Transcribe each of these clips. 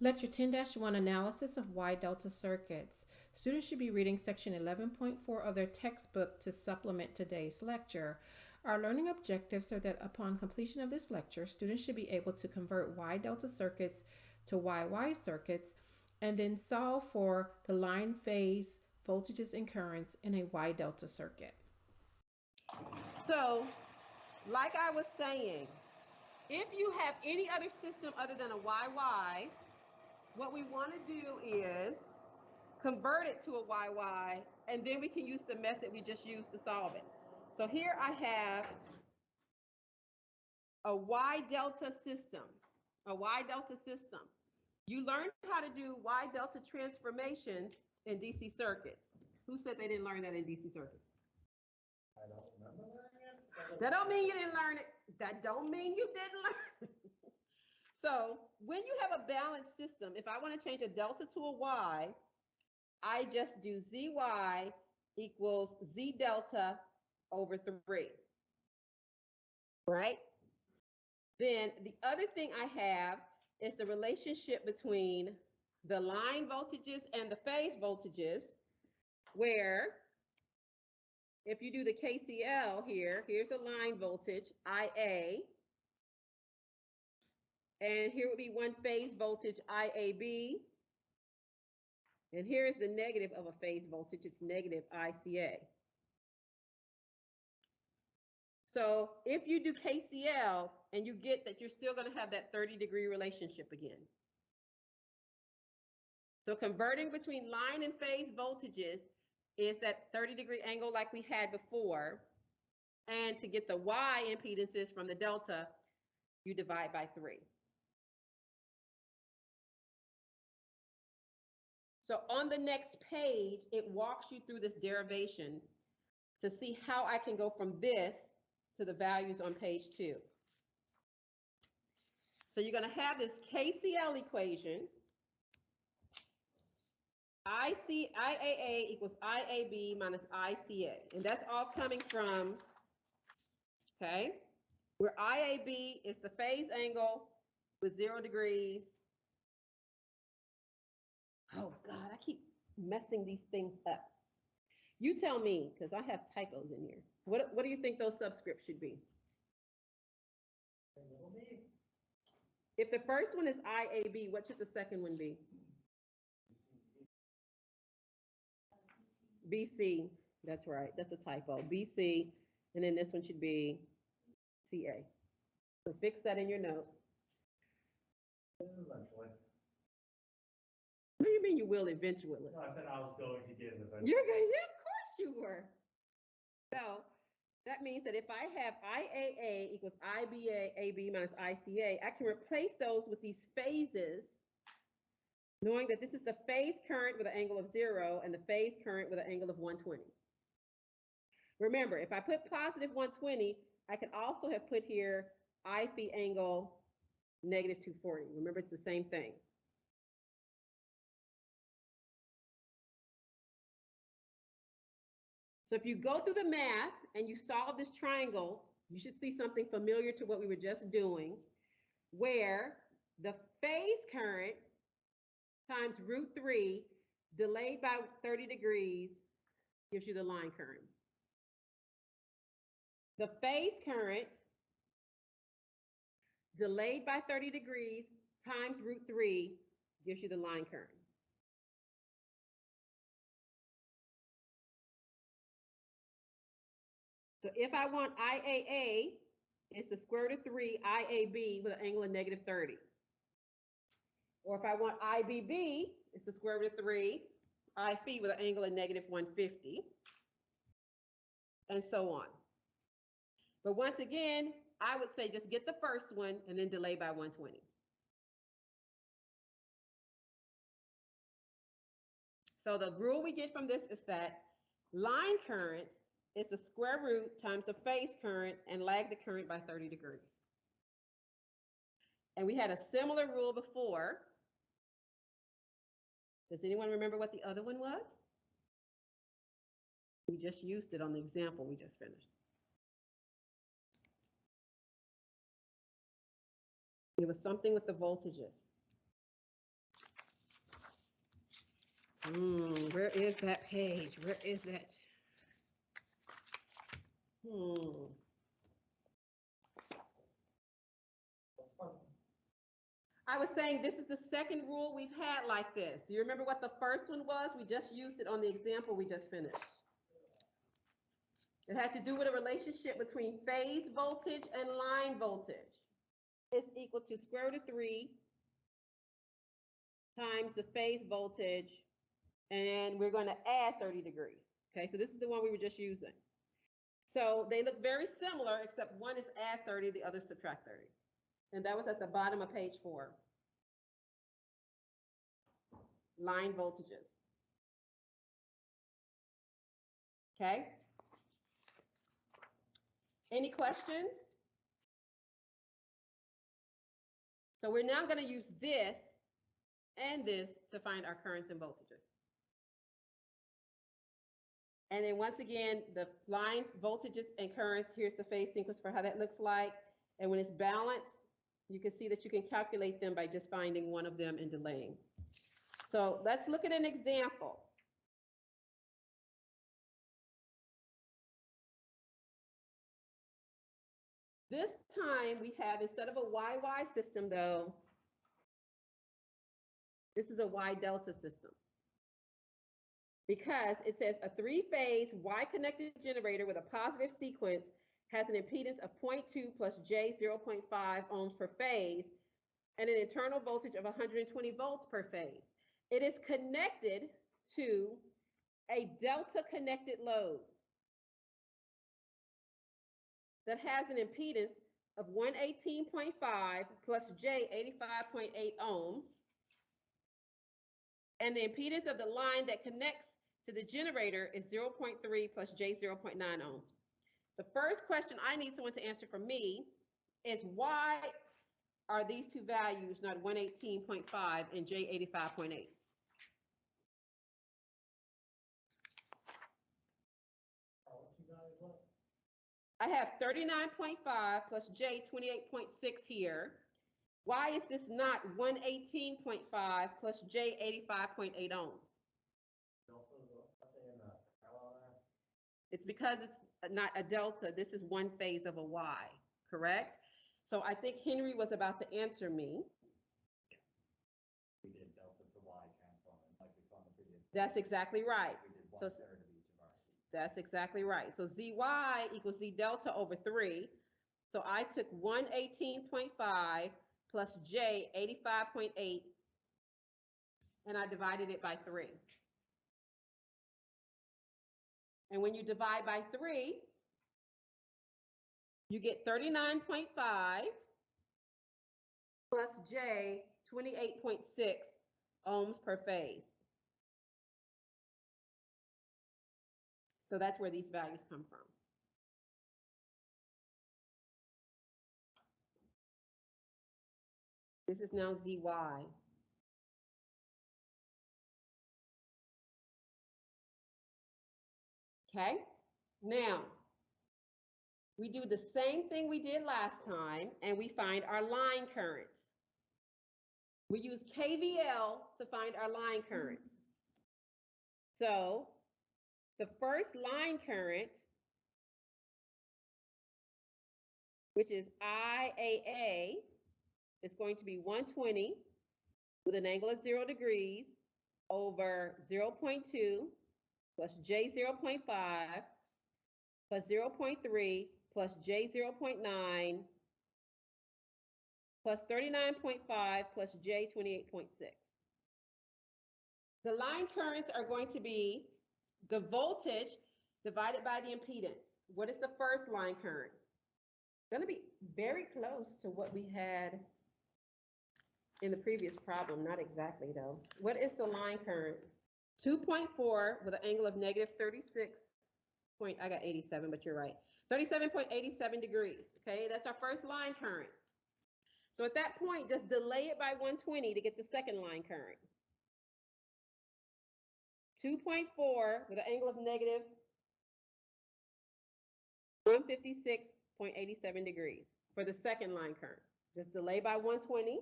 Lecture 10-1 Analysis of Wye-Delta Circuits. Students should be reading section 11.4 of their textbook to supplement today's lecture. Our learning objectives are that upon completion of this lecture, students should be able to convert Wye-Delta circuits to wye-wye circuits and then solve for the line phase voltages and currents in a Wye-Delta circuit. So, like I was saying, if you have any other system other than a wye-wye, what we want to do is convert it to a wye-wye, and then we can use the method we just used to solve it. So here I have a Wye-Delta system, You learned how to do Wye-Delta transformations in DC circuits. Who said they didn't learn that in DC circuits? I don't remember learning it. That don't mean you didn't learn it. That don't mean you didn't learn it. So when you have a balanced system, if I want to change a delta to a y, I just do zy equals z delta over 3, right? Then the other thing I have is the relationship between the line voltages and the phase voltages, where if you do the KCL here, here's a line voltage, IA, and here would be one phase voltage, IAB, and here is the negative of a phase voltage, it's negative ICA. So if you do KCL and you get that, you're still going to have that 30-degree relationship again. So converting between line and phase voltages is that 30-degree angle like we had before. And to get the Y impedances from the delta, you divide by 3. So on the next page, it walks you through this derivation to see how I can go from this to the values on page 2. So you're going to have this KCL equation. IAA equals IAB minus ICA. And that's all coming from, okay, where IAB is the phase angle with 0 degrees. Oh, God, I keep messing these things up. You tell me, because I have typos in here. What do you think those subscripts should be? If the first one is IAB, what should the second one be? BC. That's right. That's a typo. BC. And then this one should be CA. So fix that in your notes. Eventually. What do you mean you will eventually? No, I said I was going to get it eventually. You're going, yeah, of course you were. So that means that if I have IAA equals IBA minus ICA, I can replace those with these phases, knowing that this is the phase current with an angle of 0 and the phase current with an angle of 120. Remember, if I put positive 120, I could also have put here I phi angle negative 240. Remember, it's the same thing. So if you go through the math and you solve this triangle, you should see something familiar to what we were just doing, where the phase current times root 3 delayed by 30 degrees gives you the line current. The phase current delayed by 30 degrees times root 3 gives you the line current. So if I want IAA, it's the square root of 3 IAB with an angle of negative 30. Or if I want IBB, it's the square root of 3 I phi with an angle of negative 150, and so on. But once again, I would say just get the first one and then delay by 120. So the rule we get from this is that line current is the square root times the phase current and lag the current by 30 degrees. And we had a similar rule before. Does anyone remember what the other one was? We just used it on the example we just finished. It was something with the voltages. Where is that page? Where is that? I was saying this is the second rule we've had like this. Do you remember what the first one was? We just used it on the example we just finished. It had to do with a relationship between phase voltage and line voltage. It's equal to square root of 3 times the phase voltage, and we're going to add 30 degrees. Okay, so this is the one we were just using. So they look very similar, except one is add 30, the other subtract 30. And that was at the bottom of page 4. Line voltages. Okay? Any questions? So we're now going to use this and this to find our currents and voltages. And then once again, the line voltages and currents, here's the phase sequence for how that looks like. And when it's balanced, you can see that you can calculate them by just finding one of them and delaying. So let's look at an example. This time we have, instead of a wye-wye system though, this is a Wye-Delta system. Because it says a 3-phase Y-connected generator with a positive sequence has an impedance of 0.2 plus J 0.5 ohms per phase and an internal voltage of 120 volts per phase. It is connected to a delta connected load that has an impedance of 118.5 plus J 85.8 ohms. And the impedance of the line that connects to the generator is 0.3 plus J 0.9 ohms. The first question I need someone to answer for me is why are these two values not 118.5 and J 85.8? I have 39.5 plus J 28.6 here. Why is this not 118.5 plus J 85.8 ohms? It's because it's not a delta. This is one phase of a Y, correct? So I think Henry was about to answer me. We did delta to Y transforming, like we saw in the previous. That's exactly right. We did So 1/3 of each of our. that's exactly right. So ZY equals Z delta over 3. So I took 118.5 plus J 85.8 and I divided it by 3. And when you divide by 3, you get 39.5 plus J 28.6 ohms per phase. So that's where these values come from. This is now ZY. Okay, now we do the same thing we did last time and we find our line currents. We use KVL to find our line currents. So the first line current, which is IAA, is going to be 120 with an angle of 0 degrees over 0.2 plus J 0.5 plus 0.3 plus J 0.9 plus 39.5 plus J 28.6. The line currents are going to be the voltage divided by the impedance. What is the first line current? It's going to be very close to what we had in the previous problem, not exactly though. What is the line current? 2.4 with an angle of negative 36. I got 87, but you're right. 37.87 degrees. Okay, that's our first line current. So at that point, just delay it by 120 to get the second line current. 2.4 with an angle of negative 156.87 degrees for the second line current. Just delay by 120.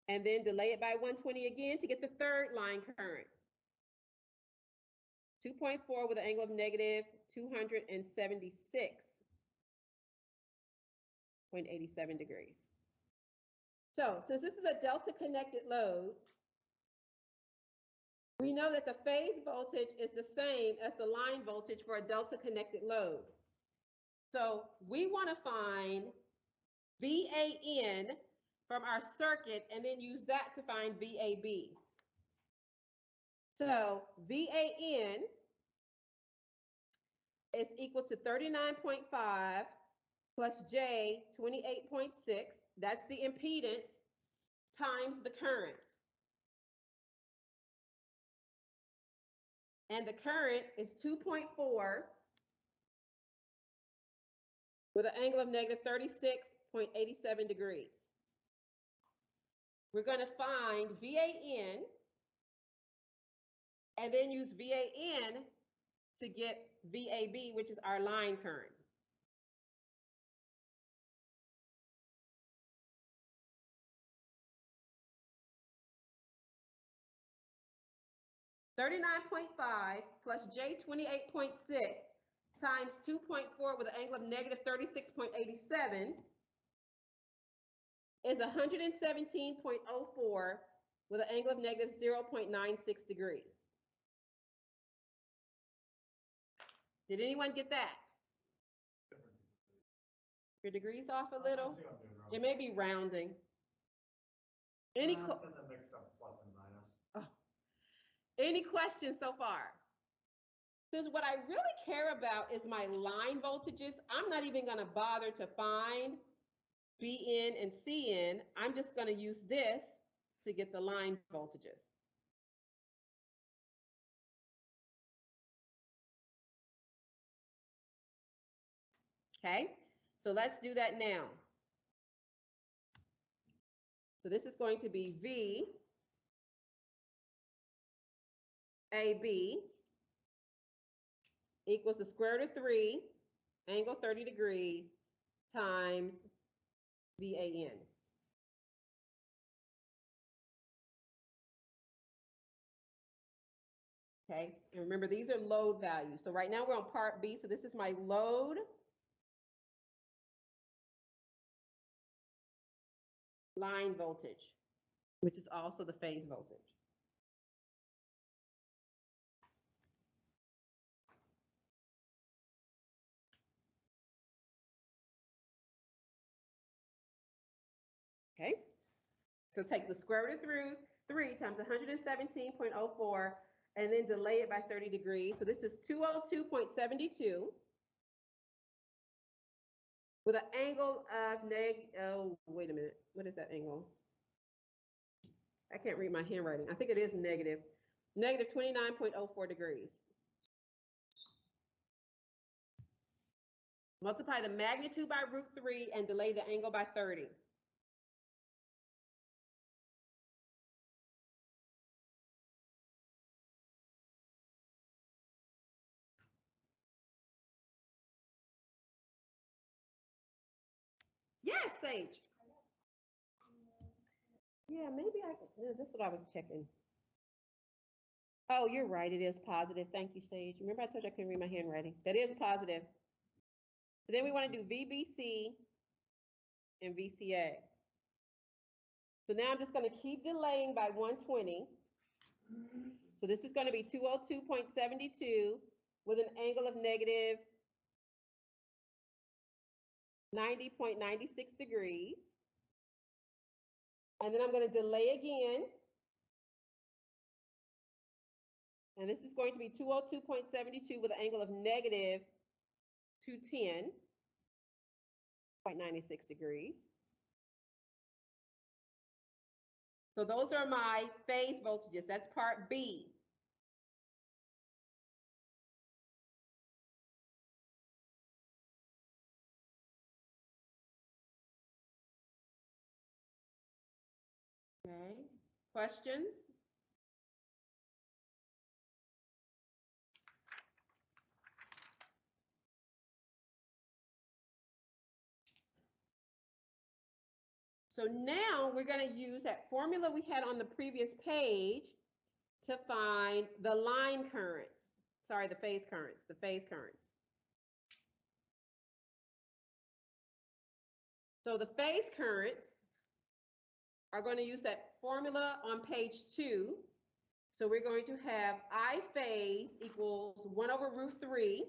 and then delay it by 120 again to get the third line current. 2.4 with an angle of negative 276.87 degrees. So since this is a delta connected load, we know that the phase voltage is the same as the line voltage for a delta connected load. So we want to find VAN from our circuit and then use that to find VAB. So VAN is equal to 39.5 plus J 28.6. That's the impedance times the current. And the current is 2.4 with an angle of negative 36.87 degrees. We're going to find VAN and then use VAN to get VAB, which is our line current. $39.5 plus J 28.6 times 2.4 with an angle of negative 36.87 is 117.04 with an angle of negative 0.96 degrees. Did anyone get that? Your degrees off a little? It may be rounding. Any Because I mixed up plus and minus. Oh. Any questions so far? Since what I really care about is my line voltages, I'm not even going to bother to find BN and CN. I'm just going to use this to get the line voltages. Okay, so let's do that now. So this is going to be VAB equals the square root of 3, angle 30 degrees, times VAN. Okay, and remember these are load values. So right now we're on part B, so this is my load line voltage, which is also the phase voltage. Okay, so take the square root of 3 times 117.04 and then delay it by 30 degrees. So this is 202.72 with an angle of oh, wait a minute. What is that angle? I can't read my handwriting. I think it is negative 29.04 degrees. Multiply the magnitude by root 3 and delay the angle by 30. Yes, Sage. Yeah, maybe that's what I was checking. Oh, you're right. It is positive. Thank you, Sage. Remember I told you I couldn't read my handwriting. That is positive. So then we want to do VBC and VCA. So now I'm just going to keep delaying by 120. So this is going to be 202.72 with an angle of negative 90.96 degrees. And then I'm going to delay again. And this is going to be 202.72 with an angle of negative 210.96 degrees. So those are my phase voltages. That's part B. Okay, questions? So now we're going to use that formula we had on the previous page to find the line currents. Sorry, the phase currents, So the phase currents are going to use that formula on page 2. So we're going to have I phase equals 1 over root 3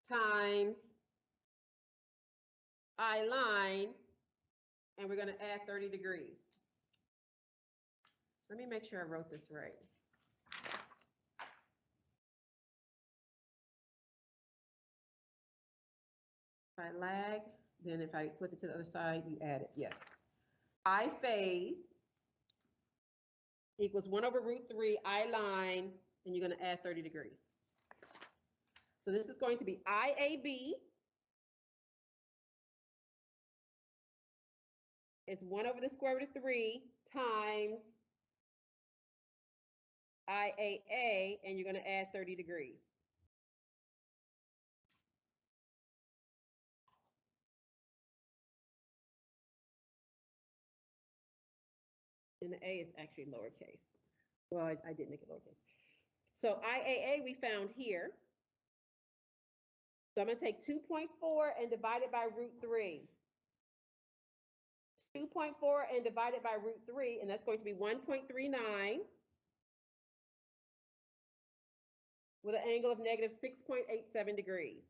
times I line, and we're going to add 30 degrees. Let me make sure I wrote this right. If I lag, then if I flip it to the other side, you add it. Yes. I phase equals 1 over root 3 I line, and you're going to add 30 degrees. So this is going to be IAB is 1 over the square root of 3 times IAA, and you're going to add 30 degrees. And the A is actually lowercase. Well, I did make it lowercase. So IAA we found here. So I'm going to take 2.4 and divide it by root 3. 2.4 and divide it by root 3, and that's going to be 1.39 with an angle of negative 6.87 degrees.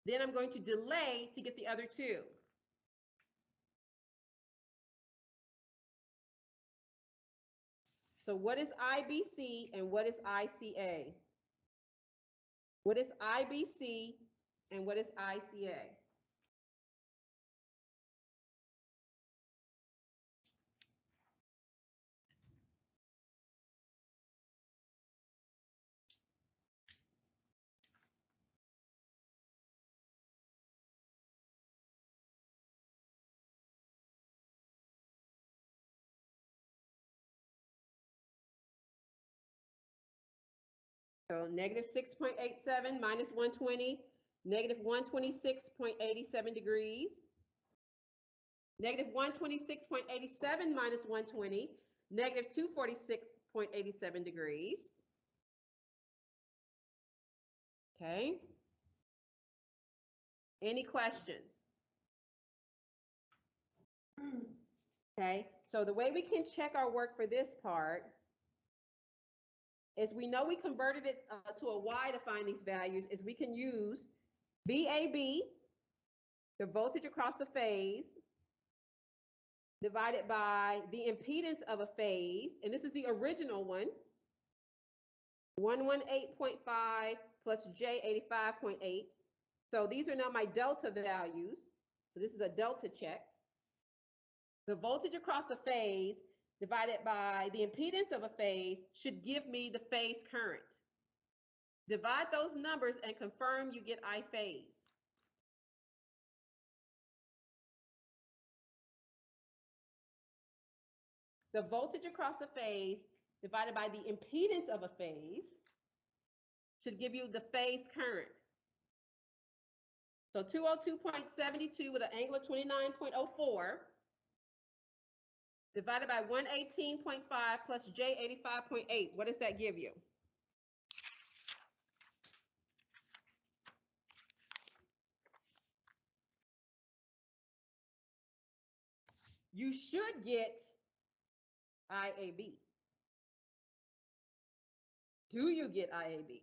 Then I'm going to delay to get the other two. So what is IBC and what is ICA? What is IBC and what is ICA? So negative 6.87 minus 120, negative 126.87 degrees. Negative 126.87 minus 120, negative 246.87 degrees. Okay. Any questions? Okay, so the way we can check our work for this part is we know we converted it to a Y to find these values, is we can use VAB, the voltage across the phase, divided by the impedance of a phase, and this is the original one, 118.5 plus J85.8. So these are now my delta values. So this is a delta check. The voltage across a phase divided by the impedance of a phase should give me the phase current. Divide those numbers and confirm you get I phase. The voltage across a phase divided by the impedance of a phase should give you the phase current. So 202.72 with an angle of 29.04 divided by 118.5 plus J85.8. What does that give you? You should get IAB. Do you get IAB?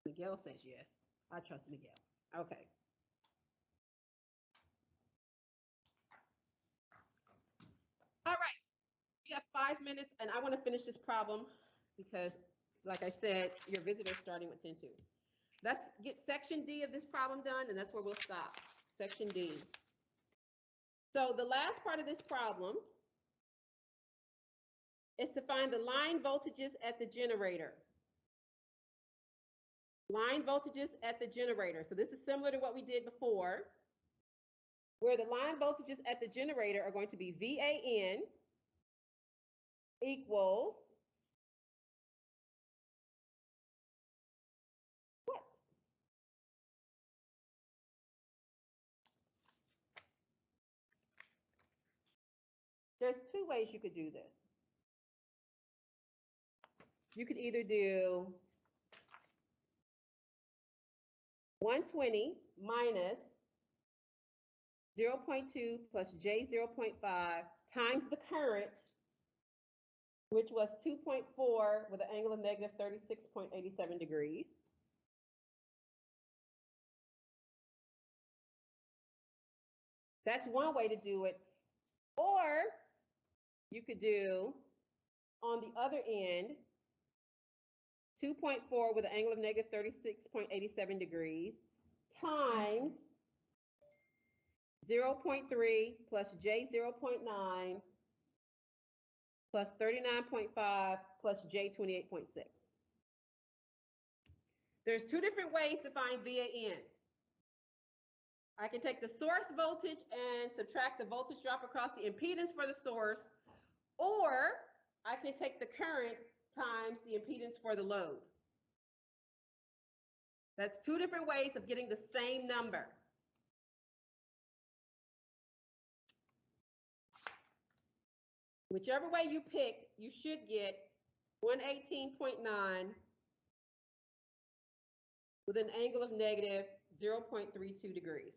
Miguel says yes. I trust Miguel. Okay. All right. We have 5 minutes, and I want to finish this problem because, like I said, your visitor is starting with 10-2. Let's get section D of this problem done, and that's where we'll stop. Section D. So the last part of this problem is to find the line voltages at the generator. Line voltages at the generator. So this is similar to what we did before, where the line voltages at the generator are going to be VAN equals There's two ways you could do this. You could either do 120 minus 0.2 plus J 0.5 times the current, which was 2.4 with an angle of negative 36.87 degrees. That's one way to do it. Or you could do, on the other end, 2.4 with an angle of negative 36.87 degrees times 0.3 plus J 0.9 plus 39.5 plus J 28.6. There's two different ways to find VAN. I can take the source voltage and subtract the voltage drop across the impedance for the source, or I can take the current times the impedance for the load. That's two different ways of getting the same number. Whichever way you pick, you should get 118.9 with an angle of negative 0.32 degrees.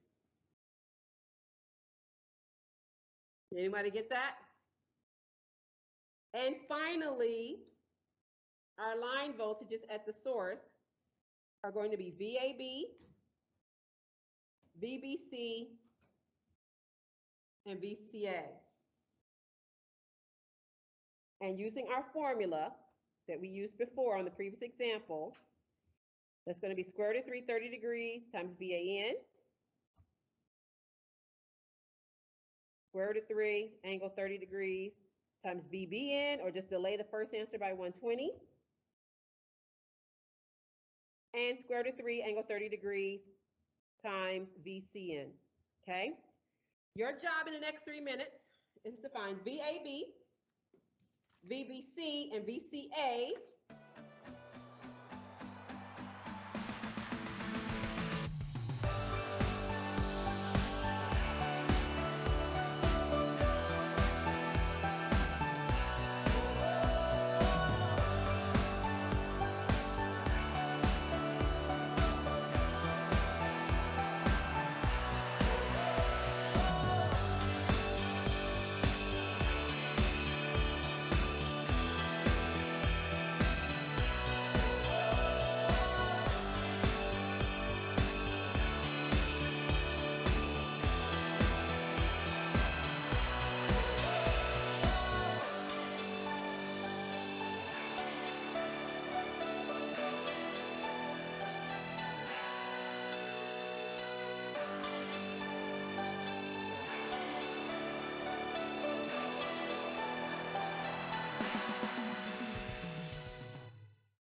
Anybody get that? And finally, our line voltages at the source are going to be VAB, VBC, and VCA. And using our formula that we used before on the previous example, that's going to be square root of 330 degrees times VAN, square root of 3, angle 30 degrees, times VBN, or just delay the first answer by 120, and square root of 3, angle 30 degrees, times VCN, okay? Your job in the next 3 minutes is to find VAB, VBC, and VCA